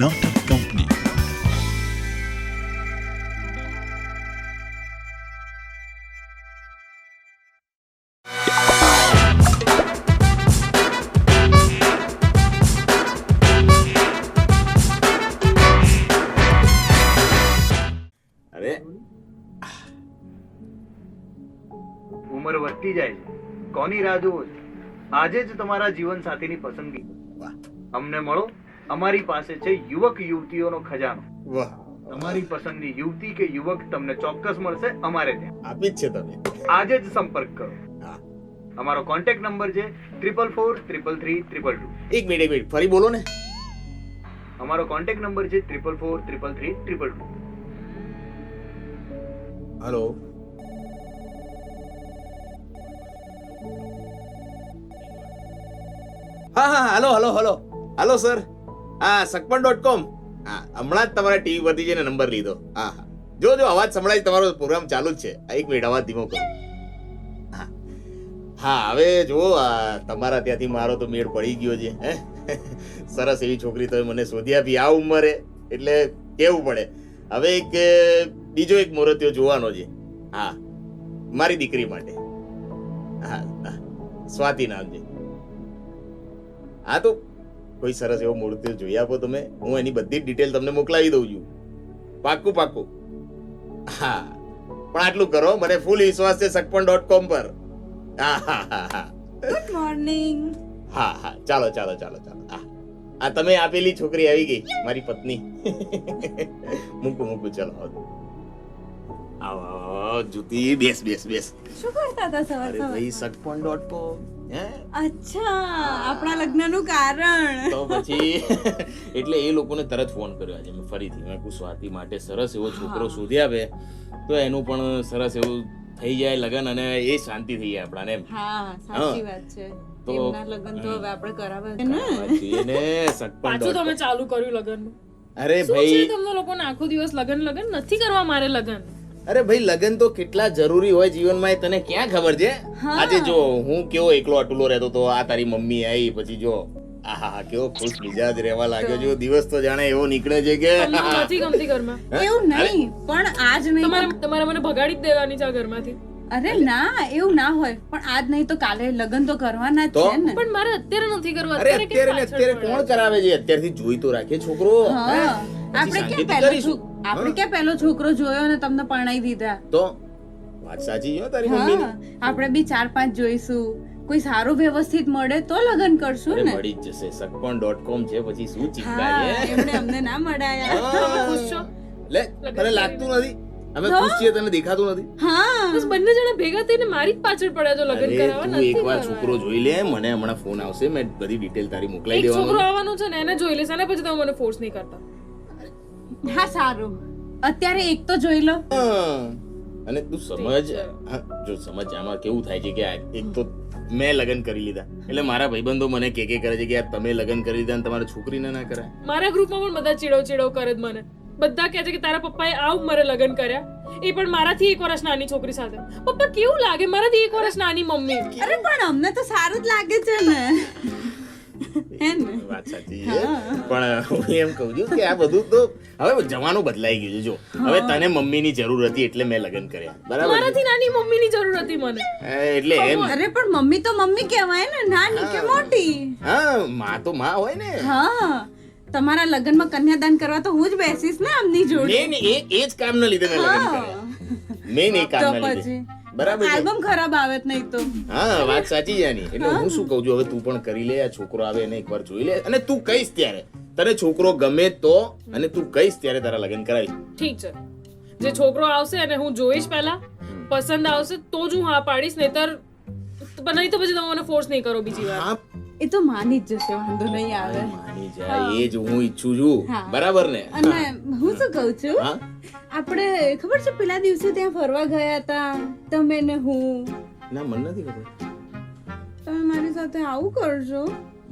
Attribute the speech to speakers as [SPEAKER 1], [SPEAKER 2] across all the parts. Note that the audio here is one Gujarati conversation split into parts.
[SPEAKER 1] નાટક કંપની.
[SPEAKER 2] અરે
[SPEAKER 3] ઉંમર વધતી જાય છે, કોની રાહ જુઓ છો? આજે જ તમારા જીવન સાથીની પસંદગી કરો.
[SPEAKER 2] વાહ
[SPEAKER 3] અમને મળો, અમારી પાસે છે યુવક યુવતીઓનો ખજાનો.
[SPEAKER 2] વાહ,
[SPEAKER 3] તમારી પસંદની યુવતી કે યુવક તમને ચોક્કસ મળશે અમારે ત્યાં.
[SPEAKER 2] આપી જ છે તમે.
[SPEAKER 3] આજે જ સંપર્ક કરો.
[SPEAKER 2] હા,
[SPEAKER 3] અમારો કોન્ટેક્ટ નંબર છે 44433332.
[SPEAKER 2] એક મિનિટ ફરી બોલો ને.
[SPEAKER 3] અમારો કોન્ટેક્ટ નંબર છે 44433332.
[SPEAKER 2] હલો. હા, હલો સર. હા, sakpan.com. હા, હમણાં જ તમારા ટીવી પરથી જઈને નંબર લીધો. હા, જો અવાજ સંભળાય, તમારો પ્રોગ્રામ ચાલુ જ છે. એક મિનિટ અવાજ ધીમો કરો. હા, હવે જુઓ, તમારા ત્યાંથી મારો તો મેળ પડી ગયો છે. હે, સરસ એવી છોકરી તમે મને શોધી આપી આ ઉંમરે, એટલે કેવું પડે. હવે બીજો એક મુહૂર્તિયો જોવાનો છે. હા, મારી દીકરી માટે. હા, સ્વાતિ નામ છે. હા, તો કોઈ સરસ એવો મુહૂર્તિયો જોઈ આપો તમે. હું એની બધી જ ડિટેલ તમને મોકલાવી દઉં છું. પાક્કું. હા, પણ આટલું કરો, મને ફૂલ વિશ્વાસ છે sakpan.com પર. હા.
[SPEAKER 4] Good morning.
[SPEAKER 2] હા, ચાલો. આ તમે આપેલી છોકરી આવી ગઈ, મારી પત્ની. મૂકું ચલો. આવો જુતી, બેસ.
[SPEAKER 4] શું કરતા હતા સવાર
[SPEAKER 2] અરે ભાઈ, sakpan.com. હે,
[SPEAKER 4] અચ્છા, આપણા લગ્નનું કારણ.
[SPEAKER 2] તો પછી એટલે એ લોકોને તરત ફોન કર્યો આજે મેં ફરીથી. મેં કહું સ્વાતિ માટે સરસ એવો છોકરો શોધી આપે તો એનું પણ સરસ એવું થઈ જાય લગન, અને એ શાંતિ થઈ જાય આપણાને એમ.
[SPEAKER 4] હા, સાચી વાત છે.
[SPEAKER 2] તો
[SPEAKER 4] એમના લગ્ન તો હવે આપણે કરાવવા છે ને.
[SPEAKER 2] એને sakpan.com.
[SPEAKER 5] પાછું તમે ચાલુ કર્યું લગનનું.
[SPEAKER 2] અરે
[SPEAKER 5] શું
[SPEAKER 2] ભાઈ,
[SPEAKER 5] છે તમને લોકોને આખો દિવસ લગન નથી કરવા મારે લગન.
[SPEAKER 2] અરે ભાઈ, લગન તો કેટલા જરૂરી હોય જીવનમાં, એ તને ક્યાં ખબર છે? આજે જો હું કેવો એકલો અટુલો રહેતો તો, આ તારી મમ્મી આવી, પછી જો આહા કેવો ખુશ મિજાજ રહેવા લાગ્યો. જો દિવસ તો જાણે એવો નીકળે છે કે
[SPEAKER 5] તમને નથી ગમતી ઘરમાં.
[SPEAKER 4] એવું નહીં, પણ આજ નહીં.
[SPEAKER 5] તમારે મને ભગાડી જ દેવાની છે આ ઘરમાંથી.
[SPEAKER 4] અરે ના, એવું ના હોય, પણ આજ નહીં તો કાલે લગ્ન તો કરવાના જ
[SPEAKER 2] તો?
[SPEAKER 4] છે ને.
[SPEAKER 5] પણ મારે અત્યારે નથી કરવા.
[SPEAKER 2] અરે
[SPEAKER 5] કેમ
[SPEAKER 2] અત્યારે
[SPEAKER 5] પાછળ
[SPEAKER 2] કોણ
[SPEAKER 5] પડે?
[SPEAKER 2] કરાવે છે? અત્યારથી જોઈ તો રાખે છોકરો.
[SPEAKER 4] હા, આપણે ક્યાં પહેલો છોકરો જોયો ને તમને પરણાઈ દીધા.
[SPEAKER 2] તો વાત સાચી છે તારી
[SPEAKER 4] હા,
[SPEAKER 2] મમ્મીની.
[SPEAKER 4] આપણે બી 4-5 જોઈશું. કોઈ સારું વ્યવસ્થિત મળે તો લગ્ન કરશું
[SPEAKER 2] અરે
[SPEAKER 4] ને.
[SPEAKER 2] મળી જ જશે. sakpan.com છે, પછી શું ચિંતા
[SPEAKER 4] હા,
[SPEAKER 2] છે?
[SPEAKER 4] એમણે અમને ના મળાયા.
[SPEAKER 5] તમે ખુશ છો?
[SPEAKER 2] લે, તને લાગતું નથી અમે ખુશ છીએ? તને દેખાતું નથી?
[SPEAKER 4] હા,
[SPEAKER 5] બસ બંને જણા ભેગા થઈને મારી જ પાછળ પડ્યા છો લગન
[SPEAKER 2] અરે
[SPEAKER 5] કરાવવા.
[SPEAKER 2] તું
[SPEAKER 5] નથી
[SPEAKER 2] એકવાર
[SPEAKER 5] કરવા.
[SPEAKER 2] છોકરો જોઈ લે. મને હમણાં ફોન આવશે, મેં બધી ડિટેલ તારી મોકલાઈ
[SPEAKER 5] એક છોકરો
[SPEAKER 2] દેવાનો.
[SPEAKER 5] આવવાનો છે ને, એને જોઈ લેશે અને પછી તમે મને ફોર્સ નહીં કરતા.
[SPEAKER 4] હા, સારું. અત્યારે એક તો જોઈ લો.
[SPEAKER 2] હા, અને તું સમજ. હા, જો સમજ, આમાં કેવું થાય છે કે એક તો મેં લગ્ન કરી લીધા, એટલે મારા ભાઈબંધો મને કે કરે છે કે યાર તમે લગ્ન કરી લીધા અને તમારા છોકરીને ના કરાય.
[SPEAKER 5] મારા ગ્રુપમાં પણ બધા ચીડવ કરે જ મને. બધા કહે છે કે તારા પપ્પાએ આ ઉંમરે લગ્ન કર્યા, એ પણ મારાથી 1 વર્ષ નાની છોકરી સાથે. પપ્પા કેવું લાગે મારાથી 1 વર્ષ નાની મમ્મી.
[SPEAKER 4] અરે પણ અમને તો સારું જ લાગે છે ને. હે ને?
[SPEAKER 2] વાત સાચી છે, પણ હું એમ કહું છું કે આ બધું તો હવે જમાનો બદલાઈ ગયો છે. જો હવે તને મમ્મીની જરૂર હતી એટલે મેં લગ્ન કર્યા, બરાબર?
[SPEAKER 5] મારાથી નાની મમ્મીની જરૂર હતી મને.
[SPEAKER 2] એટલે એમ.
[SPEAKER 4] અરે પણ મમ્મી તો મમ્મી કહેવાય ને, નાની કે મોટી.
[SPEAKER 2] હા, માં તો માં હોય ને.
[SPEAKER 4] હા, તમારા લગ્નમાં કન્યાદાન કરવા તો હું જ બેસીશ ને આમની જોડે.
[SPEAKER 2] મેન એ જ કામના લીધે મેં લગ્ન કર્યા. મેન એ કામના લીધે. બરાબર છે?
[SPEAKER 4] આલ્બમ ખરાબ આવે જ નહીં તો.
[SPEAKER 2] હા, વાત સાચી છે આની. એટલે હું શું કહું છું, હવે તું પણ કરી લે. આ છોકરો આવે એને એકવાર જોઈ લે, અને તું કહીશ ત્યારે, તને છોકરો ગમે તો, અને તું કહીશ ત્યારે તારા લગ્ન કરાવી.
[SPEAKER 5] ઠીક છે, જે છોકરો આવશે અને હું જોઈશ પહેલા, પસંદ આવશે તો જ હું હા પાડીશ, નહીતર નહીં તો પછી તમે મને ફોર્સ નહીં કરો બીજી વાર.
[SPEAKER 2] હા,
[SPEAKER 4] એ તો માની જ જશે, વાંધો નહીં આવે.
[SPEAKER 2] માની જાય, એ જ હું ઈચ્છું છું.
[SPEAKER 4] હા.
[SPEAKER 2] બરાબર ને?
[SPEAKER 4] અને હું શું કહું છું,
[SPEAKER 2] હા,
[SPEAKER 4] આપણે ખબર છે પેલા દિવસે ત્યાં ફરવા ગયા હતા તમે ને હું.
[SPEAKER 2] ના, મને નથી ખબર.
[SPEAKER 4] તમે મારી સાથે આવું કરશો?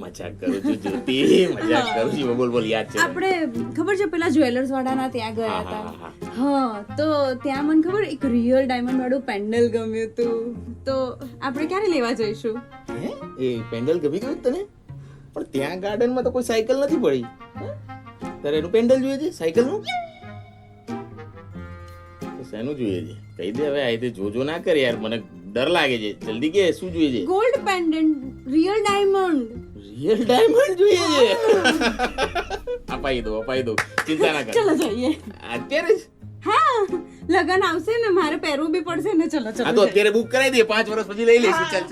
[SPEAKER 2] મજાક કરું છું જ્યોતિ, મજાક કરું છું. બોલ યાદ છે?
[SPEAKER 4] આપણે ખબર છે પેલા જ્વેલર્સ વાળાના ત્યાં ગયા હતા. હા, તો ત્યાં મને ખબર એક રિયલ ડાયમંડ વાળું પેન્ડલ ગમ્યું હતું. તો આપણે ક્યારે લેવા જઈશું?
[SPEAKER 2] હે, એ પેન્ડલ ગમી ગયું તને? પણ ત્યાં ગાર્ડનમાં તો કોઈ સાયકલ નથી પડી. તારે એનું પેન્ડલ જોઈએ છે સાયકલનું? તો શેનું જોઈએ છે? કહી દે હવે. આ રીતે જોજો ના કર યાર, મને ડર લાગે છે. જલ્દી કે શું જોઈએ છે?
[SPEAKER 4] Gold pendant, real diamond.
[SPEAKER 2] Real diamond જોઈએ છે? અપાઈ દો, ચિંતા ના કર.
[SPEAKER 4] ચલો જઈએ.
[SPEAKER 2] અત્યારે જ?
[SPEAKER 4] હા, લગન આવશે ને, મારે પહેરવું બી પડશે ને. ચલો
[SPEAKER 2] હા
[SPEAKER 4] ચલો
[SPEAKER 2] તો અત્યારે બુક કરાવી દે, 5 વર્ષ પછી લઈ લઈશું. ચાલ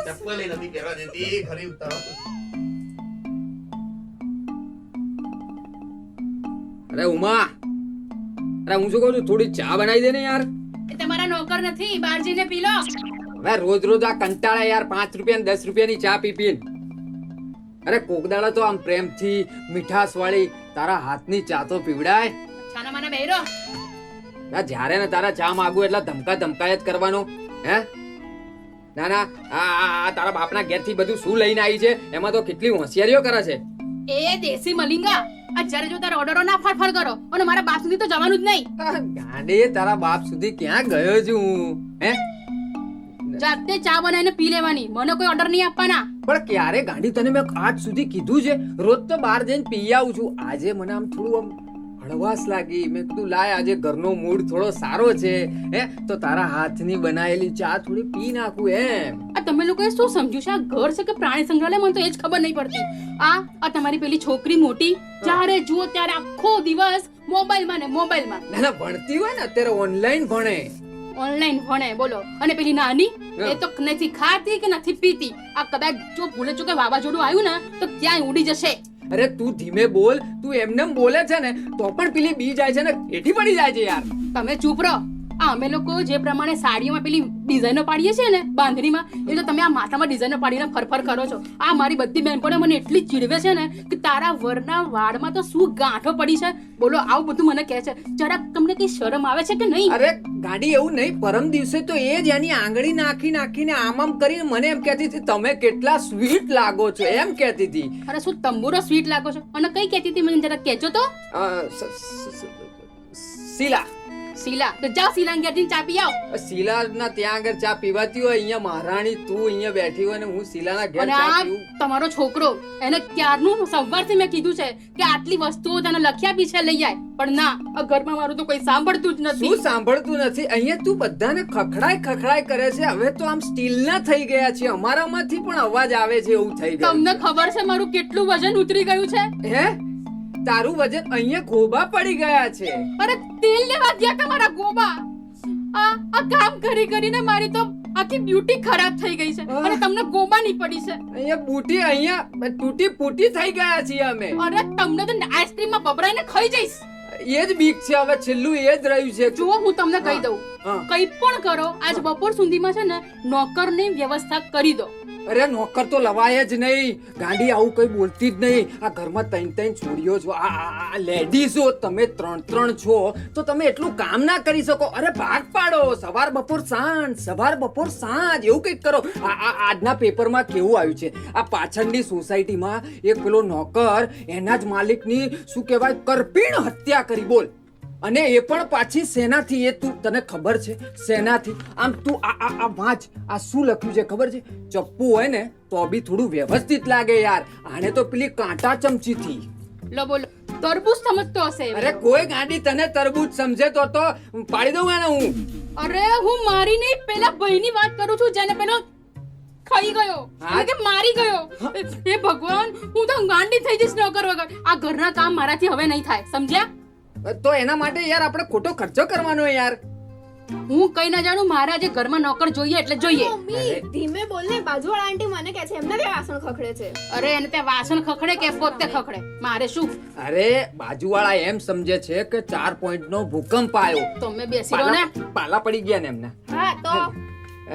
[SPEAKER 2] ચપ્પલ નથી પહેરવા દેતી ખરી ઉતારો.
[SPEAKER 1] અરે ઉમા, અરે હું શું કહું છું, થોડી ચા બનાવી દે ને યાર.
[SPEAKER 6] એ તમારા નોકર નથી, બહાર જઈને પી લો.
[SPEAKER 1] હવે રોજ રોજ આ કંટાળા યાર, 5 રૂપિયા ને 10 રૂપિયાની ચા પી પીને. અરે કોકદાડા તો આમ પ્રેમથી મીઠાશ વાળી તારા હાથની ચા તો પીવડાય.
[SPEAKER 6] છાના માના બેહરો.
[SPEAKER 1] જ્યારે ને તારા ચા માંગુ એટલે ધમકાય જ કરવાનું. હે ના ના, આ તારા બાપના ઘેરથી બધું શું લઈને આવી છે, એમાં તો કેટલી હોશિયારીઓ કરે છે.
[SPEAKER 6] એ દેશી મલિંગા, આ જ્યારે જો તારા ઓર્ડરો ના ફરફર કરો અને મારા બાપ સુધી તો જવાનું જ નહીં.
[SPEAKER 1] ગાંડે, તારા બાપ સુધી ક્યાં ગયો છું હું? હે
[SPEAKER 6] જાતે ચા બનાવીને પી લેવાની, મને કોઈ ઓર્ડર નહીં આપવાના.
[SPEAKER 1] પણ ક્યારે ગાંડી તને મેં આજ સુધી કીધું છે? રોજ તો બહાર જઈને પી આવું છું. આજે મને આમ થોડું આમ હળવાશ લાગી. મેં કીધું લાય, આજે ઘરનો મૂડ થોડો સારો છે, હે તો તારા હાથની બનાવેલી ચા થોડી પી નાખું એમ.
[SPEAKER 6] આ તમે લોકોએ શું સમજ્યું છે? આ ઘર છે કે પ્રાણી સંગ્રહાલય? મને તો એ જ ખબર નહીં પડતી. આ તમારી પેલી છોકરી મોટી, જ્યારે જુઓ ત્યારે આખો દિવસ મોબાઈલમાં ને મોબાઈલમાં.
[SPEAKER 1] ના ના, ભણતી હોય ને અત્યારે ઓનલાઈન ભણે.
[SPEAKER 6] ઓનલાઈન ભણે બોલો. અને પેલી નાની, એ તો નથી ખાતી કે નથી પીતી. આ કદાચ જો ભૂલે ચૂકે વાવાઝોડું આવ્યું ને તો ક્યાંય ઉડી જશે.
[SPEAKER 1] અરે તું ધીમે બોલ, તું એમને બોલે છે ને તો પણ પેલી બી જાય છે ને એઠી પડી જાય છે યાર.
[SPEAKER 6] તમે ચૂપ રહો. આ અમે લોકો જે પ્રમાણે સાડીઓમાં પેલી ડિઝાઇનો પાડીએ છીએ ને બાંધણીમાં, એ તો તમે આ માથામાં ડિઝાઇનો પાડીને ફરફર કરો છો. આ મારી બધી બહેનપણીઓ મને એટલી ચીડવે છે ને કે તારા વરના વાળમાં તો શું ગાંઠો પડી છે. બોલો, આવું બધું મને કહે છે. જરાક તમને કઈ શરમ આવે છે કે નહીં?
[SPEAKER 1] અરે ગાડી, એવું નહીં. પરમ દિવસે તો એ જ એની આંગળી નાખીને આમ કરીને મને એમ કહેતી હતી, તમે કેટલા સ્વીટ લાગો છો, એમ કહેતી હતી.
[SPEAKER 6] અરે શું તંબુરો સ્વીટ લાગો છો? અને કઈ કહેતી હતી મને જરાક કહેજો તો.
[SPEAKER 1] શીલા
[SPEAKER 6] તો જાઓ શીલા ઘેરથી ચા પી આવો.
[SPEAKER 1] શીલાના ત્યાં આગળ ચા પીવાતી હોય, અહીંયા મહારાણી તું અહીંયા બેઠી હોય ને હું શીલાના ઘેર
[SPEAKER 6] અને
[SPEAKER 1] ચા
[SPEAKER 6] આ
[SPEAKER 1] પીવું.
[SPEAKER 6] તમારો છોકરો, એને ક્યારનું સવારથી મેં કીધું છે કે આટલી વસ્તુઓ તને લખ્યા બી છે લઈ આય, પણ ના, આ ઘરમાં મારું તો કોઈ સાંભળતું જ નથી.
[SPEAKER 1] શું સાંભળતું નથી? અહીંયા તું બધાને ખખડાય કરે છે. હવે તો આમ સ્ટીલના થઈ ગયા છે, અમારામાંથી પણ અવાજ આવે છે એવું થઈ ગયું.
[SPEAKER 6] તમને ખબર છે મારું કેટલું વજન ઉતરી ગયું છે?
[SPEAKER 1] હે, તારું વજન અહીંયા ગોબા પડી ગયા છે.
[SPEAKER 6] અરે તેલ લેવા ગયા તમારા ગોબા. આ કામ કરીને મારી તો આખી બ્યુટી ખરાબ થઈ ગઈ છે અને તમને ગોબા નહીં પડી છે.
[SPEAKER 1] અહીંયા બૂટી, અહીંયા તૂટી ફૂટી થઈ ગયા છીએ અમે.
[SPEAKER 6] અરે તમને તો આઈસ્ક્રીમમાં બબરાઈને ખાઈ જઈશ.
[SPEAKER 1] એ જ બીક છે હવે, છેલ્લું એ જ રહ્યું છે.
[SPEAKER 6] જુઓ, હું તમને કહી દઉં,
[SPEAKER 1] હા.
[SPEAKER 6] કઈ પણ કરો, આજ બપોર સુધીમાં છે ને નોકરની વ્યવસ્થા કરી દો.
[SPEAKER 1] અરે નોકર તો લવાય જ નહીં. ગાંડી, આવું કઈ બોલતી જ નહીં. આ ઘરમાં 3 છોડીઓ છો, આ લેડીઝો તમે 3 છો, તો તમે એટલું કામ ના કરી શકો. અરે ભાગ પાડો, સવાર બપોર સાંજ એવું કઈક કરો. આજના પેપરમાં કેવું આવ્યું છે, આ પાછળની સોસાયટીમાં એક પેલો નોકર એના જ માલિકની શું કહેવાય કરપીણ હત્યા કરી. બોલ, અને એ પણ પાછી સેનાથી. એ તું, તને ખબર છે સેનાથી? આમ તું આ વાંચ, આ શું લખ્યું છે ખબર છે? ચપ્પુ હોય ને તો બી થોડું વ્યવસ્થિત લાગે યાર. આને તો પેલી કાંટા ચમચીથી.
[SPEAKER 6] લો બોલો, તરબૂચ સમજતો હશે.
[SPEAKER 1] અરે કોઈ ગાંડી તને તરબૂચ સમજે તો પાડી દઉં એને હું.
[SPEAKER 6] અરે હું મારી નહીં, પેલા ભાઈની વાત કરું છું જેને પેલો ખાઈ ગયો, એટલે કે મારી ગયો. એ ભગવાન, હું તો ગાંડી થઈ જઈશ નોકર વગર. આ ઘરના કામ મારાથી હવે નહીં થાય, સમજ્યા?
[SPEAKER 1] તો એના માટે યાર આપણે ખોટો ખર્ચો કરવાનો યાર.
[SPEAKER 6] હું કઈ ના જાણું, મારા જે ઘરમાં નોકર જોઈએ એટલે જોઈએ.
[SPEAKER 7] મમ્મી ધીમે બોલ ને, બાજુવાળા આંટી મને કહે છે એમના ત્યાં વાસણ ખખડે છે.
[SPEAKER 6] અરે એને ત્યાં વાસણ ખખડે કે પોતે ખખડે, મારે શું?
[SPEAKER 1] અરે બાજુવાળા એમ સમજે છે કે 4 પોઈન્ટનો ભૂકંપ આવ્યો,
[SPEAKER 6] તમે બેસી રહો ને.
[SPEAKER 1] પાલા પડી ગયા ને એમના.
[SPEAKER 7] હા તો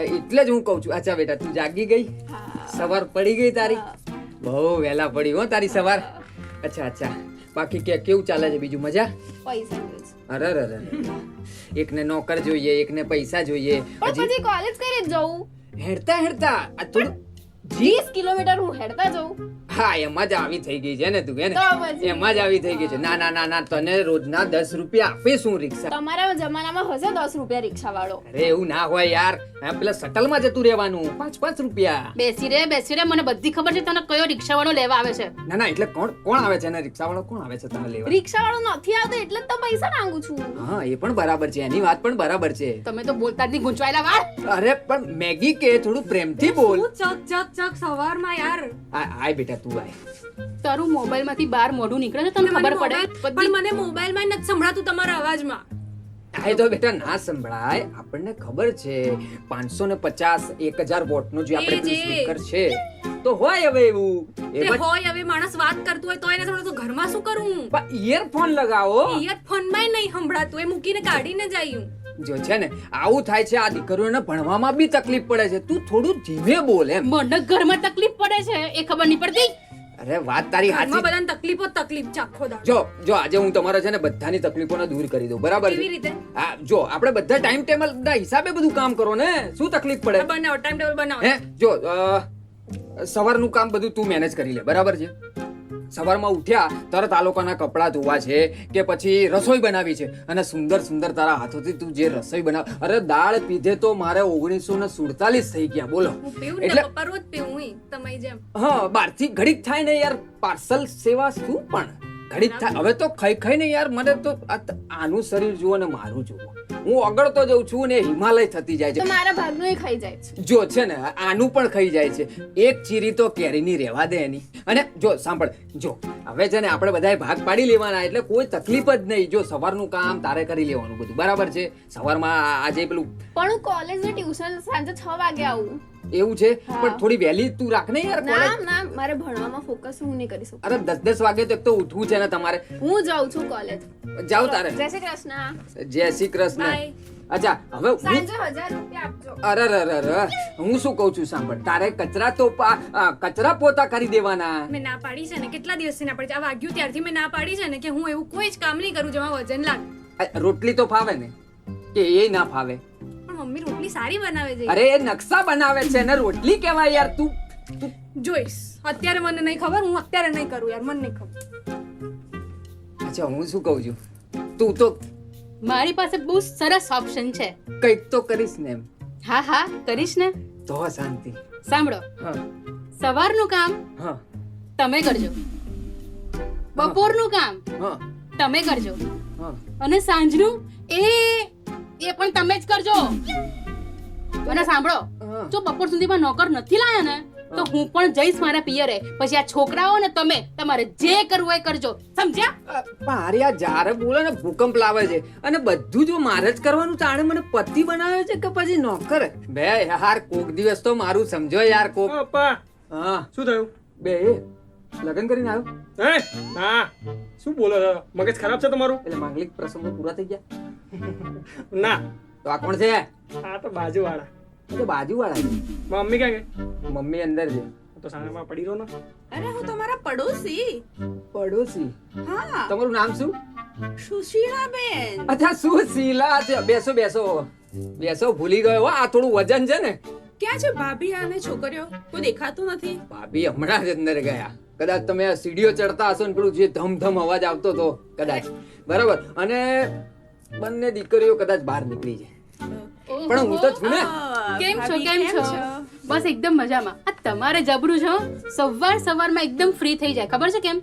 [SPEAKER 1] એટલે જ હું કહું છું. અચ્છા બેટા, તું જાગી ગઈ? સવાર પડી ગઈ તારી? બહુ વહેલા પડી હો તારી સવાર. અચ્છા, બાકી કેવું ચાલે છે બીજું? મજા?
[SPEAKER 7] પૈસા
[SPEAKER 1] અરે એકને નોકર જોઈએ, એકને પૈસા જોઈએ.
[SPEAKER 7] પણ પછી કોલેજ કરી જવું.
[SPEAKER 1] હેડતા આ થોડું
[SPEAKER 7] 20 કિલોમીટર હું હેડતા જઉં
[SPEAKER 1] હા એમાં જ આવી થઈ ગઈ છે ને તું હે ને
[SPEAKER 7] તો પછી.
[SPEAKER 1] એમાં જ આવી થઈ ગઈ છે ના ના ના ના તને રોજના 10 રૂપિયા આપે શું રિક્ષા
[SPEAKER 7] તમારા જમાનામાં હશે 10 રૂપિયા રિક્ષા વાળો
[SPEAKER 1] અરે એવું ના હોય યાર હા, પેલા શટલમાં જતું રહેવાનું 5 રૂપિયા
[SPEAKER 6] બેસી રે મને બધી ખબર છે તને કયો રિક્ષાવાળો લેવા આવે છે.
[SPEAKER 1] ના ના એટલે કોણ આવે છે ને રિક્ષા વાળો કોણ આવે છે તને લેવા
[SPEAKER 7] રિક્ષા વાળો નથી આવતો એટલે જ તો પૈસા માંગુ છું
[SPEAKER 1] હા એ પણ બરાબર છે એની વાત પણ બરાબર છે
[SPEAKER 6] તમે તો બોલતા જ નહીં ગૂંચવાયેલા વાળ.
[SPEAKER 1] અરે પણ મેગી કે થોડું પ્રેમથી બોલ
[SPEAKER 5] ચક સવારમાં યાર
[SPEAKER 1] આય બેટા તું આય
[SPEAKER 6] તારું મોબાઈલ માંથી બહાર મોઢું નીકળે છે તને ખબર પડે
[SPEAKER 5] પણ મને મોબાઈલમાં નથી સંભળાતું તમારા અવાજમાં.
[SPEAKER 1] આ તો બેટા ના સંભળાય આપણને ખબર છે 550 1000 વોટ નું જે આપણે
[SPEAKER 5] એ જે.
[SPEAKER 1] સ્પીકર છે તો હોય હવે એવું
[SPEAKER 5] તે હોય હવે માણસ વાત કરતું હોય તો એને સંભળાતું ઘરમાં શું કરું?
[SPEAKER 1] ઇયરફોન લગાવો
[SPEAKER 5] ઇયરફોનમાં નહીં સંભળાતું એ મૂકીને કાઢીને જાયું.
[SPEAKER 1] જો છે ને આવું થાય છે આ દીકરીઓને ભણવામાં બી તકલીફ પડે છે તું થોડું ધીમે બોલ એમ
[SPEAKER 6] મને ઘરમાં તકલીફ પડે છે એ ખબર નહીં પડતી.
[SPEAKER 1] અરે વાત તારી
[SPEAKER 5] ઘરમાં
[SPEAKER 1] હાચી
[SPEAKER 5] બધાને તકલીફ જ તકલીફ છે આખો દાડો.
[SPEAKER 1] જો આજે હું તમારા છે ને બધાની તકલીફોને દૂર કરી દઉં બરાબર
[SPEAKER 5] કેવી
[SPEAKER 1] છે
[SPEAKER 5] રીતે?
[SPEAKER 1] હા જો આપણે બધા ટાઈમ ટેબલ ના હિસાબે બધું કામ કરો ને શું તકલીફ પડે
[SPEAKER 5] બનાવો ટાઈમ ટેબલ બનાવો.
[SPEAKER 1] હે જો સવારનું કામ બધું તું મેનેજ કરી લે બરાબર છે સવારમાં ઉઠ્યા તરત આ લોકોના કપડાં ધોવા છે કે પછી રસોઈ બનાવી છે અને સુંદર તારા હાથોથી તું જે રસોઈ બનાવ અરે દાળ પીધે તો મારે 1947 થઈ ગયા બોલો
[SPEAKER 5] હું પીવું
[SPEAKER 1] એટલે
[SPEAKER 5] ને પપ્પા રોજ પીવું હું તમારી જેમ.
[SPEAKER 1] હા બહારથી ઘડીક થાય ને યાર પાર્સલ સેવા શું પણ ઘડીક થાય હવે તો ખાઈ ને યાર મને તો આનું શરીર જુઓ ને મારું જુઓ હું અગળતો જઉં છું ને હિમાલય થતી જાય
[SPEAKER 7] તો
[SPEAKER 1] છે
[SPEAKER 7] મારા ભાગનું એ ખાઈ જાય છે
[SPEAKER 1] જો છે ને આનું પણ ખાઈ જાય છે એક ચીરી તો કેરીની રહેવા દે એની અને જો સાંભળ જો હવે છે ને આપણે બધાએ ભાગ પાડી લેવાના એટલે કોઈ તકલીફ જ નહીં જો સવારનું કામ તારે કરી લેવાનું બધું બરાબર છે સવારમાં આજે પેલું
[SPEAKER 7] પણ હું કોલેજ ને ટ્યુશન સાંજે 6 વાગે આવું
[SPEAKER 1] એવું છે
[SPEAKER 7] હા.
[SPEAKER 1] પણ થોડી વહેલી તું રાખ ને યાર
[SPEAKER 7] ના
[SPEAKER 1] કોલેજ
[SPEAKER 7] ના મારે ભણવામાં ફોકસ હું નહીં કરી શકું
[SPEAKER 1] અરે 10 વાગે તો એક તો ઉઠવું છે ને તમારે
[SPEAKER 7] હું જાઉં છું કોલેજ
[SPEAKER 1] જાઓ તારે
[SPEAKER 7] જય શ્રી કૃષ્ણ
[SPEAKER 1] જય શ્રી કૃષ્ણ
[SPEAKER 5] Bye.
[SPEAKER 1] અચ્છા હવે હું
[SPEAKER 7] સાંજે 1000 રૂપિયા આપજો
[SPEAKER 1] અરે હું શું કહું છું સાંભળ તારે કચરા તો કચરા પોતા કરી દેવાના
[SPEAKER 5] મેં ના પાડી છે ને કેટલા દિવસથી ના પાડી છે આ વાગ્યું ત્યારથી મેં ના પાડી છે ને કે હું એવું કોઈ જ કામ નહીં કરું જેમાં વજન લાગે.
[SPEAKER 1] રોટલી તો ફાવે ને કે એ ના ફાવે
[SPEAKER 5] પણ મમ્મી રોટલી સારી બનાવે છે.
[SPEAKER 1] અરે એ નકશા બનાવે છે ને રોટલી કહેવાય યાર તું
[SPEAKER 5] જોઈશ અત્યારે મને નહીં ખબર હું અત્યારે નહીં કરું યાર મને નહીં ખબર.
[SPEAKER 1] અચ્છા હું શું કહું છું તું તો
[SPEAKER 6] મારી પાસે બહુ સરસ ઓપ્શન છે.
[SPEAKER 1] કંઈક તો કરીશ ને એમ
[SPEAKER 6] હા કરીશ ને.
[SPEAKER 1] તો શાંતિ
[SPEAKER 6] સાંભળો
[SPEAKER 1] હા
[SPEAKER 6] સવારનું કામ
[SPEAKER 1] હા
[SPEAKER 6] તમે કરજો બપોરનું કામ
[SPEAKER 1] હા
[SPEAKER 6] તમે કરજો
[SPEAKER 1] હા
[SPEAKER 6] અને સાંજનું એ પણ તમે જ કરજો. અને સાંભળો
[SPEAKER 1] હા.
[SPEAKER 6] જો બપોર સુધીમાં નોકર નથી લાયા ને તો હું પણ જઈશ મારા પિયરે પછી આ છોકરાઓ ને તમે તમારે જે કરવું હોય એ કરજો સમજ્યા.
[SPEAKER 1] પારિયા જ્યારે બોલે ને ભૂકંપ લાવે છે અને બધું જો મારે જ કરવાનું તાણે મને પતિ બનાવે છે કે પછી નોકર બે યાર કોક દિવસ તો મારું સમજો યાર કોક
[SPEAKER 8] પપ્પા
[SPEAKER 1] હા
[SPEAKER 8] શું થયું
[SPEAKER 1] બે લગ્ન કરીને આવ્યો
[SPEAKER 8] હે ના શું બોલો છો મગજ ખરાબ છે તમારું
[SPEAKER 1] એટલે માંગલિક પ્રસંગો પૂરા થઈ ગયા
[SPEAKER 8] ના
[SPEAKER 1] તો આ કોણ છે
[SPEAKER 8] આ તો બાજુવાળા
[SPEAKER 1] એ તો બાજુવાળા છે
[SPEAKER 8] મમ્મી ક્યાં ગઈ
[SPEAKER 1] મમ્મી અંદર છે
[SPEAKER 8] તો સાણામાં પડી રહ્યો ને
[SPEAKER 4] અરે હું તમારા પડોશી
[SPEAKER 1] પડોશી
[SPEAKER 4] હા
[SPEAKER 1] તમારું નામ શું
[SPEAKER 4] સુશીલાબેન.
[SPEAKER 1] અચ્છા સુશીલા છે બેસો ભૂલી ગયો હો, આ થોડું વજન છે ને
[SPEAKER 4] ક્યાં છે ભાભી અને છોકરીઓ કોઈ દેખાતું નથી.
[SPEAKER 1] ભાભી હમણાં જ અંદર ગયા કદાચ તમે આ સીડીઓ ચડતા હશો ને પેલું જે ધમ અવાજ આવતો હતો કદાચ બરાબર અને બંને દીકરીઓ કદાચ બહાર નીકળી છે પણ હું તો છું ને
[SPEAKER 6] કેમ છો બસ એકદમ મજામાં. આ તમારે જબરું છો સવારમાં એકદમ ફ્રી થઈ જાય ખબર છે કેમ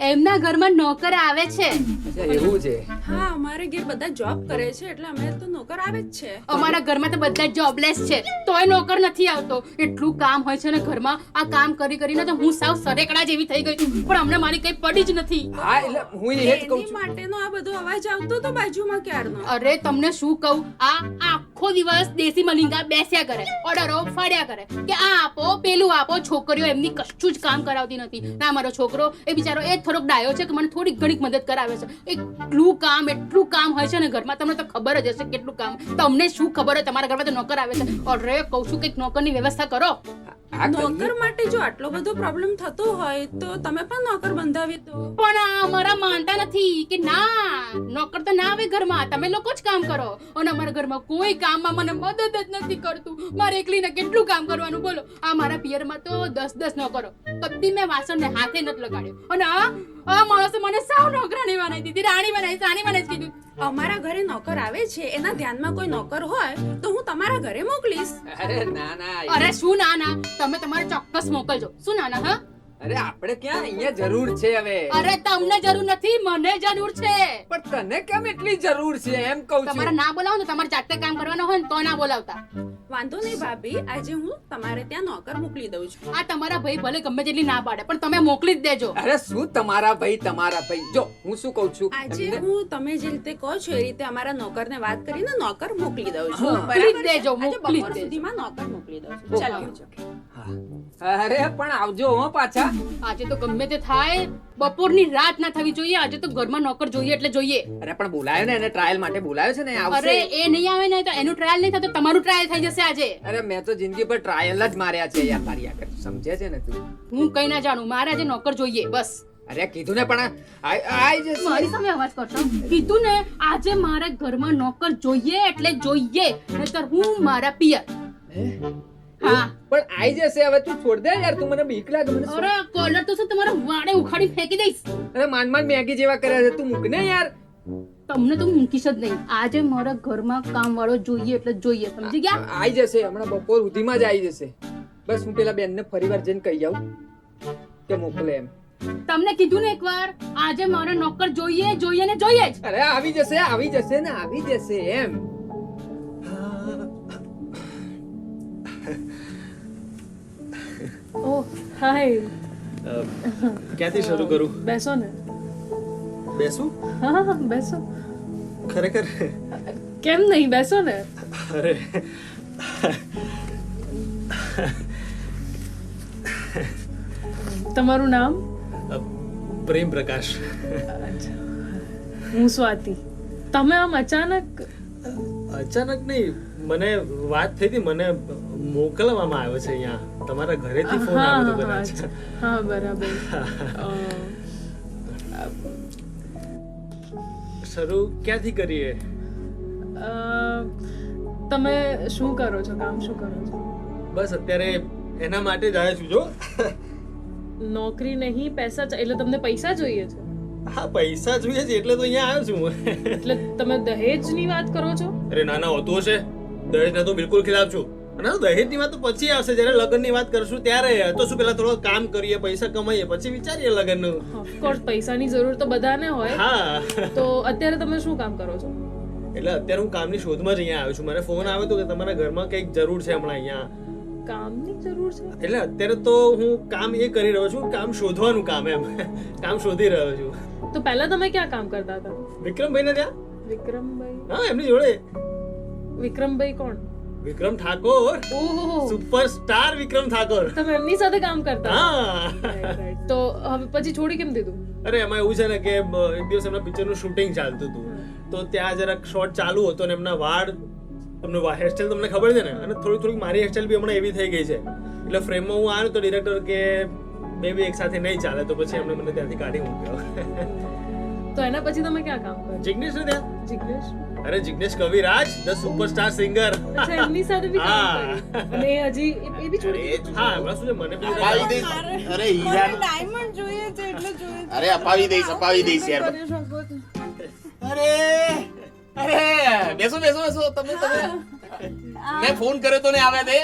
[SPEAKER 6] એમના ઘરમાં નોકર આવે છે.
[SPEAKER 1] અચ્છા એવું છે
[SPEAKER 4] હા અમારે ઘેર બધા જોબ કરે છે એટલે અમે તો નોકર આવે જ છે.
[SPEAKER 6] અમારા ઘરમાં તો બધા જોબલેસ છે તોય નોકર નથી આવતો. એટલું કામ હોય છે ને ઘરમાં આ કામ કરીને તો હું સાવ સરેકડા જેવી થઈ ગઈ છું પણ અમને મારી કઈ પડી જ નથી.
[SPEAKER 1] હા એટલે હું એ જ કહું
[SPEAKER 4] એની
[SPEAKER 1] છું
[SPEAKER 4] માટેનો આ બધો અવાજ આવતો તો બાજુમાં ક્યારનો.
[SPEAKER 6] અરે તમને શું કહું આ આખો દિવસ દેશી મલિંગા બેસ્યા કરે ઓર્ડરો ફાડ્યા કરે કે આ આપો પેલું આપો. છોકરીઓ એમની કશું જ કામ કરાવતી નથી. ના મારો છોકરો એ બિચારો એ થોડોક ડાયો છે કે મને થોડીક ઘણીક મદદ કરાવે છે. એટલું કામ હોય છે ને ઘરમાં તમને તો ખબર જ હશે કેટલું કામ. તમને શું ખબર હોય તમારા ઘરમાં તો નોકર આવે છે. અરે કહું છું કંઈક નોકરની વ્યવસ્થા કરો.
[SPEAKER 1] આ
[SPEAKER 4] નોકર
[SPEAKER 1] ઘરની-
[SPEAKER 4] માટે જો આટલો બધો પ્રોબ્લેમ થતો હોય તો તમે પણ નોકર બંધાવી દો.
[SPEAKER 6] પણ આ અમારા માનતા નથી કે ના નોકર તો ના આવે ઘરમાં, તમે લોકો જ કામ કરો. અને અમારા ઘરમાં કોઈ કામમાં મને મદદ જ નથી કરતું. મારે એકલીને કેટલું કામ કરવાનું બોલો. આ મારા પિયરમાં તો 10 નોકરો, કદી મેં વાસણને હાથે નથી લગાડ્યો. અને આ માણસે મને સાવ નોકરાણી બનાવી દીધી, રાણી બનાવી કીધું.
[SPEAKER 4] અમારા ઘરે નોકર આવે છે, એના ધ્યાનમાં કોઈ નોકર હોય તો હું તમારા ઘરે મોકલીશ.
[SPEAKER 1] અરે ના ના
[SPEAKER 6] અરે શું ના ના, તમે તમારે ચોક્કસ મોકલજો. શું ના ના? હા,
[SPEAKER 1] અરે આપણે ક્યાં અહીંયા જરૂર છે હવે?
[SPEAKER 6] અરે તમને જરૂર નથી, મને જરૂર છે.
[SPEAKER 1] પણ તને કેમ એટલી જરૂર છે એમ કહું
[SPEAKER 6] તમારે
[SPEAKER 1] છું.
[SPEAKER 6] ના બોલાવો ને, તમારે જાતે કામ કરવાનું હોય ને તો ના બોલાવતા.
[SPEAKER 4] વાંધો નહીં ભાભી, આજે હું તમારે ત્યાં નોકર મોકલી દઉં છું.
[SPEAKER 6] આ તમારા ભાઈ ભલે ગમે તેટલી ના પાડે પણ તમે મોકલી જ દેજો.
[SPEAKER 1] અરે શું તમારા ભાઈ જો હું શું કહું છું
[SPEAKER 4] આજે
[SPEAKER 1] એમને-
[SPEAKER 4] હું તમે જે રીતે કહો છો એ રીતે અમારા નોકરને વાત કરીને નોકર મોકલી દઉં છું.
[SPEAKER 1] હા.
[SPEAKER 4] બરાબર
[SPEAKER 6] મોકલી જ દેજો,
[SPEAKER 4] છે? આજે
[SPEAKER 6] મોકલી જ
[SPEAKER 4] બપોર
[SPEAKER 6] દેજો.
[SPEAKER 4] સુધીમાં નોકર મોકલી દઉં છું. ચાલો આવજો.
[SPEAKER 1] હા. અરે પણ આવજો હો પાછા.
[SPEAKER 6] આજે તો ગમે તે થાય, બપોરની રાત ના થવી જોઈએ. આજે તો ઘરમાં નોકર જોઈએ એટલે જોઈએ.
[SPEAKER 1] અરે પણ બોલાયો ને એને ટ્રાયલ માટે બોલાયો છે ને
[SPEAKER 6] અરે
[SPEAKER 1] આવશે.
[SPEAKER 6] એ નહીં આવે ને તો એનું ટ્રાયલ નહીં થતો, તમારું ટ્રાયલ થઈ જશે આજે.
[SPEAKER 1] અરે મેં તો જિંદગી પર ટ્રાયલ જ માર્યા છે યાર તારી આગળ સમજે છે ને તું.
[SPEAKER 6] હું કઈ ના જાણું, મારે આજે નોકર જોઈએ બસ.
[SPEAKER 1] અરે કીધું ને પણ આઈ જશે.
[SPEAKER 6] મારી સામે અવાજ કરશો? કીધું ને આજે મારે ઘરમાં નોકર જોઈએ એટલે જોઈએ, નહીંતર હું મારા પિયર. હા.
[SPEAKER 1] પણ આઈ જશે હવે તું છોડ દે યાર તું મને બીક લાગે મને.
[SPEAKER 6] અરે કોલર તો શું તમારા વાડે ઉખાડી ફેંકી દઈશ.
[SPEAKER 1] અરે માંડ મેગી જેવા કર્યા છે તું મૂક ને યાર.
[SPEAKER 6] તમને તો હું મૂકીશ જ નહીં. આજે મારા ઘરમાં કામ વાળો જોઈએ એટલે જોઈએ, સમજી ગયા?
[SPEAKER 1] આઈ જશે હમણાં બપોર સુધીમાં જ આવી જશે. બસ હું પેલા બેનને ફરીવાર જઈને કહી આવું કે મોકલે એમ.
[SPEAKER 6] તમને કીધું ને એકવાર, આજે મારે નોકર જોઈએ જોઈએ ને જોઈએ જ.
[SPEAKER 1] અરે આવી જશે ને આવી જશે એમ.
[SPEAKER 5] ઓહ હાય,
[SPEAKER 8] ક્યાંથી શરૂ કરું?
[SPEAKER 5] બેસો ને.
[SPEAKER 8] બેસું?
[SPEAKER 5] હા બેસો.
[SPEAKER 8] ખરેખર?
[SPEAKER 5] કેમ નહીં, બેસો ને.
[SPEAKER 8] અરે
[SPEAKER 5] તમારું નામ?
[SPEAKER 8] પ્રેમ પ્રકાશ.
[SPEAKER 5] હું સ્વાતિ. તમે આમ અચાનક?
[SPEAKER 8] અચાનક નહીં, મને વાત થઈ હતી, મને મોકલવામાં આવ્યો છે અહીંયા તમારા ઘરેથી ફોન
[SPEAKER 5] હા
[SPEAKER 8] આવ્યો હતો
[SPEAKER 5] હા,
[SPEAKER 8] કદાચ.
[SPEAKER 5] અચ્છા. હા બરાબર.
[SPEAKER 8] શરૂ ક્યાંથી કરીએ?
[SPEAKER 5] અ, તમે શું કરો છો, કામ શું કરો છો?
[SPEAKER 8] બસ અત્યારે એના માટે જ આવ્યો છું. જો
[SPEAKER 5] નોકરી નહીં, પૈસા એટલે તમને પૈસા જોઈએ છે?
[SPEAKER 8] હા, પૈસા જોઈએ છે એટલે તો અહીંયા આવ્યો છું હું.
[SPEAKER 5] એટલે તમે દહેજની વાત કરો છો?
[SPEAKER 8] અરે ના ના, હોતું હશે. દહેજના તો બિલકુલ ખિલાફ છું. અને દહેજની વાત તો પછી આવશે, જ્યારે લગ્નની વાત કરશું ત્યારે. તો શું પેલા થોડો કામ કરીએ, પૈસા કમાઈએ, પછી વિચારીએ લગ્નનું.
[SPEAKER 5] ઓફકોર્સ પૈસાની જરૂર તો બધાને હોય.
[SPEAKER 8] હા,
[SPEAKER 5] તો અત્યારે તમે શું કામ કરો છો?
[SPEAKER 8] એટલે અત્યારે હું કામની શોધમાં જ અહીંયા આવ્યો છું. મને ફોન આવ્યો હતો કે તમારા ઘરમાં કંઈક જરૂર છે હમણાં અહીંયા.
[SPEAKER 5] કામની જરૂર છે?
[SPEAKER 8] એટલે અત્યારે તો હું કામ એ કરી રહ્યો છું, કામ શોધવાનું કામ એમ. કામ શોધી રહ્યો છું.
[SPEAKER 5] તો પહેલા તમે ક્યાં કામ કરતા હતા?
[SPEAKER 8] વિક્રમભાઈ ને ત્યાં?
[SPEAKER 5] વિક્રમભાઈ?
[SPEAKER 8] હા, એમની જોડે.
[SPEAKER 5] વિક્રમભાઈ કોણ?
[SPEAKER 8] વિક્રમ ઠાકોર,
[SPEAKER 5] ઓહો,
[SPEAKER 8] સુપરસ્ટાર વિક્રમ ઠાકોર.
[SPEAKER 5] તમે એમની સાથે કામ કરતા?
[SPEAKER 8] હા.
[SPEAKER 5] Right, right. તો હવે પછી છોડી કેમ દીધું?
[SPEAKER 8] અરે એમાં એવું છે ને કે એક દિવસ એમના પિક્ચરનું શૂટિંગ ચાલતું હતું, તો ત્યાં જરાક શોટ ચાલુ હતો ને એમના વાળ, તમને હેરસ્ટાઈલ તમને ખબર છે ને, અને થોડીક મારી હેરસ્ટાઈલ બી હમણાં એવી થઈ ગઈ છે. એટલે ફ્રેમમાં હું આવ્યો તો ડિરેક્ટર કે બે બી એક સાથે નહીં ચાલે, તો પછી એમણે મને ત્યાંથી કાઢી મૂક્યો.
[SPEAKER 5] તો એના પછી તમે ક્યાં કામ કર્યું?
[SPEAKER 8] જિગ્નેશ ને ત્યાં?
[SPEAKER 5] જિગ્નેશ?
[SPEAKER 8] અરે જિગ્નેશ કવિરાજ, ધ સુપરસ્ટાર સિંગર.
[SPEAKER 5] અચ્છા, એમની સાથે બી કામ
[SPEAKER 8] હા.
[SPEAKER 5] કર્યું. અને એ હજી એ બી છોડી દીધું?
[SPEAKER 8] હા, હમણાં શું છે, મને બી
[SPEAKER 2] અપાવી દઈશ. અરે હીરાનું.
[SPEAKER 4] ડાયમંડ જોઈએ છે એટલે જોઈએ
[SPEAKER 2] અરે અપાવી દઈશ યાર. અરે બેસો તમે મેં ફોન કર્યો તો ને આવ્યા તે.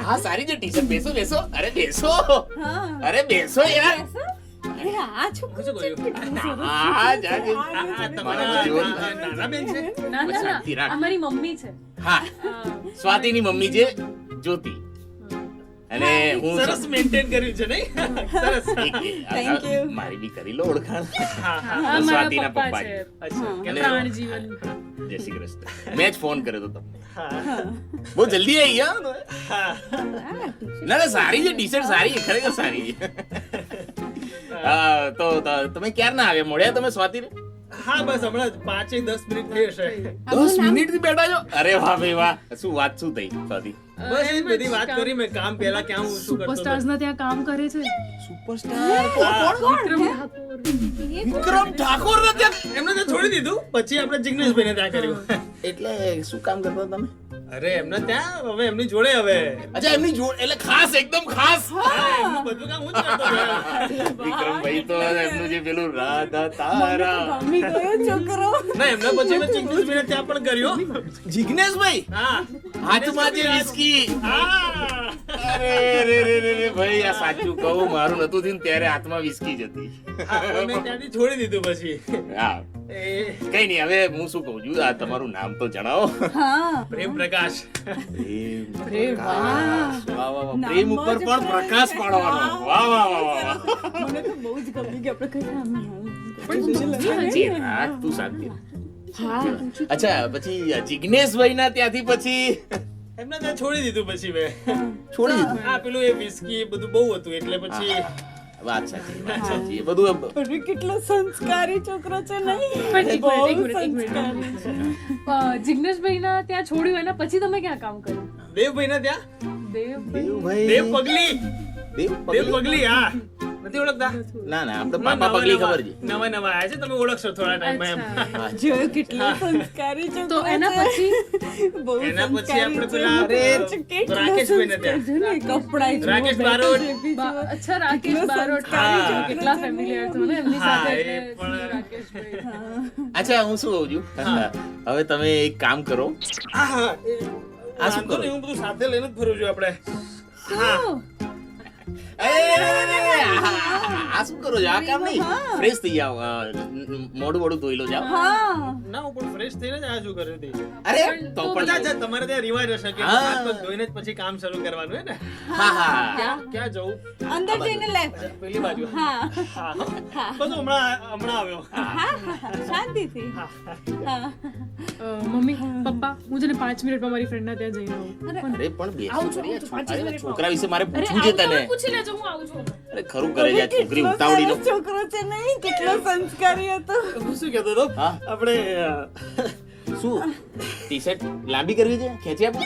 [SPEAKER 2] હા, સારી છે ટી-શર્ટ. બેસો. અરે બેસો યાર.
[SPEAKER 8] શું કહ્યું?
[SPEAKER 2] હા, જા.
[SPEAKER 8] તમારા નાના બેન છે?
[SPEAKER 5] ના ના
[SPEAKER 2] શાંતિ
[SPEAKER 5] ના,
[SPEAKER 2] રાખ.
[SPEAKER 5] અમારી મમ્મી છે.
[SPEAKER 2] હા,
[SPEAKER 5] હા.
[SPEAKER 2] સ્વાતિની મમ્મી છે જ્યોતિ. અને હું
[SPEAKER 8] સરસ મેન્ટેન કર્યું છે નહીં? સરસ.
[SPEAKER 2] Thank you. મારી બી કરી લો ઓળખાણ.
[SPEAKER 5] હા, મારા
[SPEAKER 2] સ્વાતિના
[SPEAKER 5] પપ્પા
[SPEAKER 2] પપ્પા
[SPEAKER 5] છે.
[SPEAKER 8] અચ્છા.
[SPEAKER 2] અને-
[SPEAKER 5] પ્રાણજીવન.
[SPEAKER 2] જય શ્રી કૃષ્ણ. મેં જ ફોન કર્યો તો તમને.
[SPEAKER 8] હા.
[SPEAKER 2] બહુ જલ્દી આવી ગયા હો.
[SPEAKER 8] હા.
[SPEAKER 2] ના સારી છે ટી-શર્ટ, સારી છે, ખરેખર સારી છે. હા, તો તમે ક્યારે ના આવ્યા, મળ્યા તમે સ્વાતિને?
[SPEAKER 8] હા બસ હમણાં જ 5-10 મિનિટ થઈ હશે
[SPEAKER 2] 10 મિનિટ થી બેઠા છો? અરે વાહ ભાઈ વાહ, શું વાત શું થઈ સ્વાતિ?
[SPEAKER 8] બસ એ બધી વાત કરી મેં કામ પહેલા ક્યાં હું શું કરતો હતો.
[SPEAKER 5] સુપરસ્ટાર્સ ના ત્યાં કામ કરે છે
[SPEAKER 2] સુપરસ્ટાર
[SPEAKER 8] વિક્રમ ઠાકોર ને ત્યાં એમને ત્યાં છોડી દીધું, પછી આપણે જિગ્નેશભાઈ ને ત્યાં કર્યું.
[SPEAKER 2] એટલે શું કામ કરતા તમે?
[SPEAKER 8] અરે એમને ત્યાં હવે એમની જોડે હવે
[SPEAKER 2] અચ્છા, એમની જોડ એટલે ખાસ, એકદમ ખાસ.
[SPEAKER 8] એમનું બધું કામ હું જ કરતો હતો.
[SPEAKER 2] વિક્રમભાઈ તો એમનું જે પેલું રાધા તારા.
[SPEAKER 4] ગમી ગયો છોકરો.
[SPEAKER 8] ના એમના પછી મેં જિગ્નેશભાઈ ને ત્યાં પણ કર્યો.
[SPEAKER 2] જિગ્નેશભાઈ
[SPEAKER 8] હા
[SPEAKER 2] હાથમાં જે વિસ્કી.
[SPEAKER 8] હા
[SPEAKER 2] અરે રે રે રે રે ભાઈ, આ સાચું કહું, મારું નતું થયું ને ત્યારે હાથમાં વિસ્કી જ હતી.
[SPEAKER 8] મેં ત્યાંથી છોડી દીધું પછી.
[SPEAKER 2] હા,
[SPEAKER 8] એ
[SPEAKER 2] કઈ નહીં, હવે હું શું કહું છું, આ તમારું નામ તો જણાવો.
[SPEAKER 4] હા
[SPEAKER 8] પ્રેમ પ્રકાશ.
[SPEAKER 2] પ્રેમ
[SPEAKER 4] પ્રેમ,
[SPEAKER 2] પ્રકાશ. વાહ વાહ વાહ,
[SPEAKER 4] નામ
[SPEAKER 2] પ્રેમ
[SPEAKER 4] જ
[SPEAKER 2] ઉપર પણ
[SPEAKER 4] પ્રેમ.
[SPEAKER 2] પ્રકાશ પાડવાનો. વાહ વાહ વાહ વાહ.
[SPEAKER 4] મને તો બહુ જ ગમી કે આપણે કઈ નામ
[SPEAKER 2] શાંતિ રાખ, તું શાંતિ રાખ.
[SPEAKER 4] હા
[SPEAKER 2] અચ્છા, પછી જિગ્નેશભાઈ ના ત્યાંથી પછી
[SPEAKER 8] એમને ત્યાં છોડી દીધું પછી મેં.
[SPEAKER 2] છોડી દીધું.
[SPEAKER 8] આ પેલું એ વિસ્કી એ બધું બહુ હતું એટલે પછી
[SPEAKER 2] વાત સાચી, વાત સાચી. એ બધું
[SPEAKER 4] અરે કેટલો સંસ્કારી છોકરો છે નહીં
[SPEAKER 5] પણ એક
[SPEAKER 4] બહુ
[SPEAKER 5] મિનિટ.
[SPEAKER 4] સંસ્કારી છે.
[SPEAKER 5] જિગ્નેશભાઈ ના ત્યાં છોડ્યું એના પછી તમે ક્યાં કામ કર્યું?
[SPEAKER 8] દેવભાઈ ને ત્યાં
[SPEAKER 2] દેવભાઈ.
[SPEAKER 8] દેવ પગલી.
[SPEAKER 2] દેવ
[SPEAKER 8] દેવ
[SPEAKER 2] પગલી?
[SPEAKER 8] પગલી હા નથી ઓળખતા?
[SPEAKER 2] ના ના, આપણે પાપા પગલી ખબર છે.
[SPEAKER 8] નવા નવા આયા છે, તમે ઓળખશો થોડા ટાઈમમાં એમ.
[SPEAKER 4] જોયો કેટલો સંસ્કારી છોકરો
[SPEAKER 5] તો એના
[SPEAKER 4] છે.
[SPEAKER 5] પછી
[SPEAKER 4] બહુ
[SPEAKER 8] એના પછી આપણે
[SPEAKER 4] સંસ્કારી
[SPEAKER 8] પેલા
[SPEAKER 4] છે. કેટલો
[SPEAKER 8] રાકેશભાઈ ને
[SPEAKER 4] સંસ્કાર છે ને, કપડાં જુઓ,
[SPEAKER 8] રાકેશ
[SPEAKER 4] બેઠો
[SPEAKER 8] બારોટ.
[SPEAKER 4] છે બી જુઓ.
[SPEAKER 5] અચ્છા, રાકેશ
[SPEAKER 4] કેટલો
[SPEAKER 5] બારોટ.
[SPEAKER 4] સંસ્કારી
[SPEAKER 8] હા.
[SPEAKER 4] છોકરો
[SPEAKER 5] કેટલા
[SPEAKER 4] છે ને.
[SPEAKER 5] ફેમિલિયર છો ને એમની
[SPEAKER 8] હા,
[SPEAKER 5] સાથે
[SPEAKER 8] એ
[SPEAKER 5] એટલે
[SPEAKER 8] પણ-
[SPEAKER 5] રાકેશભાઈ.
[SPEAKER 2] અચ્છા, હું શું કહું છું, હવે તમે એક કામ કરો.
[SPEAKER 8] હા હા
[SPEAKER 2] આ શું
[SPEAKER 8] વાંધો
[SPEAKER 2] કરો?
[SPEAKER 8] નહીં, હું બધું સાથે લઈને જ ફરું છું આપણે. હા
[SPEAKER 2] આ શું કરો છો? આ કામ નહીં, ફ્રેશ થઈ જાઓ, મોઢું મોઢું ધોઈ લો, જાઓ.
[SPEAKER 4] હા
[SPEAKER 8] ના હું પણ ફ્રેશ થઈને જ આ શું કર્યું હતી.
[SPEAKER 2] અરે તો
[SPEAKER 8] પણ
[SPEAKER 2] પણ
[SPEAKER 8] જા, તમારે ત્યાં રિવાજ હશે કે
[SPEAKER 2] હા.
[SPEAKER 8] હાથ પગ ધોઈને જ પછી કામ શરૂ કરવાનું હે ને?
[SPEAKER 2] હા હા.
[SPEAKER 8] ક્યાં જવું?
[SPEAKER 4] અંદર જઈને લે
[SPEAKER 8] પેલી બાજુ.
[SPEAKER 4] હા
[SPEAKER 8] હા બધું હમણાં આવ્યો.
[SPEAKER 4] શાંતિથી હા
[SPEAKER 5] મમ્મી પપ્પા હું છે ને 5 મિનિટમાં મારી ફ્રેન્ડ ના ત્યાં જઈને આવું.
[SPEAKER 2] અરે પણ બેસો
[SPEAKER 5] આવું છું,
[SPEAKER 2] ખરી, આ
[SPEAKER 5] આવું છું, 5
[SPEAKER 2] અરે,
[SPEAKER 5] મિનિટમાં.
[SPEAKER 2] છોકરા વિશે મારે
[SPEAKER 5] અરે
[SPEAKER 2] પૂછવું છે
[SPEAKER 5] આવું
[SPEAKER 2] તને.
[SPEAKER 5] તમે પૂછી લેજો, હું આવું છું.
[SPEAKER 2] અરે ખરું કરે છે આ છોકરી,
[SPEAKER 4] કેટલો
[SPEAKER 2] ઉતાવળી નો.
[SPEAKER 4] સરસ છોકરો છે નહીં કેટલો સંસ્કારી હતો
[SPEAKER 8] હું શું કહેતો હતો?
[SPEAKER 2] હા
[SPEAKER 8] આપણે
[SPEAKER 2] શું ટી-શર્ટ લાંબી કરવી છે, ખેંચી આપો.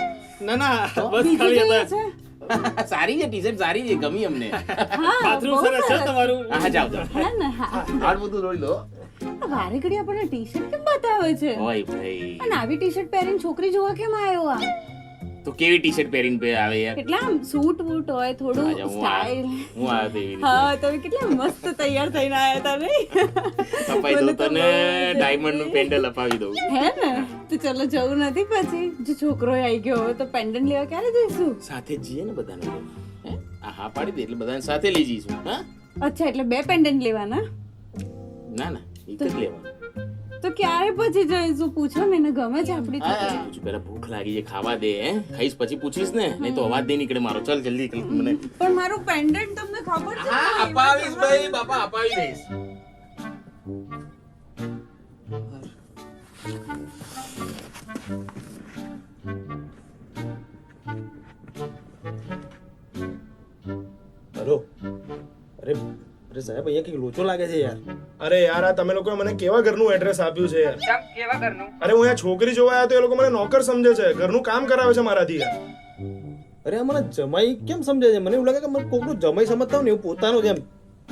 [SPEAKER 8] ના ના
[SPEAKER 2] તો?
[SPEAKER 8] બસ ખાલી હતા.
[SPEAKER 2] સારી છે ટી-શર્ટ, સારી છે, ગમી અમને.
[SPEAKER 8] બાથરૂમ સરસ છે તમારું.
[SPEAKER 2] હા જાઓ જાઓ,
[SPEAKER 4] હા ને હા
[SPEAKER 2] હાથ બધું ધોઈ લો.
[SPEAKER 4] વારે ઘડી આપણને ટી શર્ટ કેમ બતાવે છે
[SPEAKER 2] ઓય ભાઈ,
[SPEAKER 4] અને આવી ટી શર્ટ પહેરીને છોકરી જોવા કેમ આવ્યો આ
[SPEAKER 2] તો કેવી ટી-શર્ટ પહેરીને આવે યાર?
[SPEAKER 4] કેટલા આમ સૂટ વૂટ હોય થોડું
[SPEAKER 2] આજે
[SPEAKER 4] સ્ટાઇલ
[SPEAKER 2] હું આવ્યો તો એવી રીતે.
[SPEAKER 4] હા તમે કેટલા મસ્ત તૈયાર થઈને આવ્યા હતા નહીં
[SPEAKER 2] અપાઈ દઉં તને, ડાયમંડ નું પેન્ડલ અપાવી દઉં.
[SPEAKER 4] હે ને તો ચલો જવું નથી પછી જો છોકરો આવી ગયો હોય તો પેન્ડન્ટ લેવા ક્યારે જઈશું
[SPEAKER 2] સાથે જ જઈએ ને બધાને. હે? હા પાડી દે એટલે બધાને સાથે લઈ જઈશું. હા
[SPEAKER 4] અચ્છા એટલે 2 પેન્ડન્ટ લેવાના
[SPEAKER 2] ના ના, એક જ લેવાનું.
[SPEAKER 4] તો ક્યારે પછી જઈશું પૂછો ને એને ગમે છે આપણી
[SPEAKER 2] હા,
[SPEAKER 4] છોકરી
[SPEAKER 2] પૂછું, પહેલા ભૂખ લાગી છે, ખાવા દે. હે ખાઈશ પછી પૂછીશ ને, નહીં તો અવાજ નહીં નીકળે મારો. ચાલ જલ્દી કર મને.
[SPEAKER 4] પણ મારું પેન્ડન્ટ તમને ખબર છે
[SPEAKER 2] હા અપાવીશ ભાઈ, બાપા અપાવી દઈશ.
[SPEAKER 8] હેલો. અરે અરે સાહેબ અહીંયા કઈક લોચો લાગે છે યાર.
[SPEAKER 9] અરે યાર આ તમે લોકોએ મને કેવા ઘરનું એડ્રેસ આપ્યું છે યાર
[SPEAKER 1] કેવા ઘરનું?
[SPEAKER 9] અરે હું અહીંયા છોકરી જોવા આવ્યો તો એ લોકો મને નોકર સમજે છે ઘરનું કામ કરાવે છે મારાથી યાર
[SPEAKER 8] અરે મને જમાઈ કેમ સમજે છે? મને એવું લાગે કે મને કોકનું જમાઈ સમજતા હોય ને એવું પોતાનું જ એમ.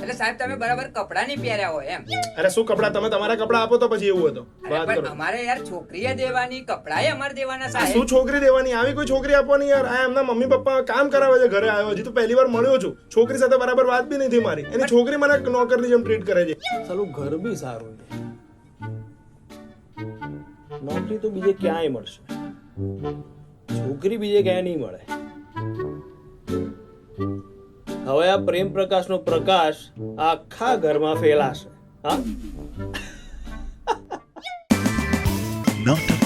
[SPEAKER 1] એટલે સાહેબ તમે બરાબર કપડા નહીં પહેર્યા હોય એમ.
[SPEAKER 9] અરે શું કપડા તમે તમારા કપડા આપો તો પછી એવું હતો વાત
[SPEAKER 1] પણ
[SPEAKER 9] કરો
[SPEAKER 1] અમારે યાર છોકરીએ દેવાની, કપડાએ અમારે દેવાના
[SPEAKER 9] આ
[SPEAKER 1] સાહેબ.
[SPEAKER 9] શું છોકરી દેવાની આવી કોઈ છોકરી આપવાની યાર આ એમના મમ્મી પપ્પા કામ કરાવે છે ઘરે આવ્યો હજી તો પહેલી વાર મળ્યો છું છોકરી સાથે બરાબર વાત બી નથી મારી એની છોકરી મને નોકરની જેમ ટ્રીટ કરે છે
[SPEAKER 8] સાલું ઘર બી સારું છે. નોકરી તો બીજે ક્યાંય મળશે, છોકરી બીજે ક્યાંય નહીં મળે. હવે આ પ્રેમ પ્રકાશનો પ્રકાશ આખા ઘરમાં ફેલાશે. હા
[SPEAKER 10] નાટક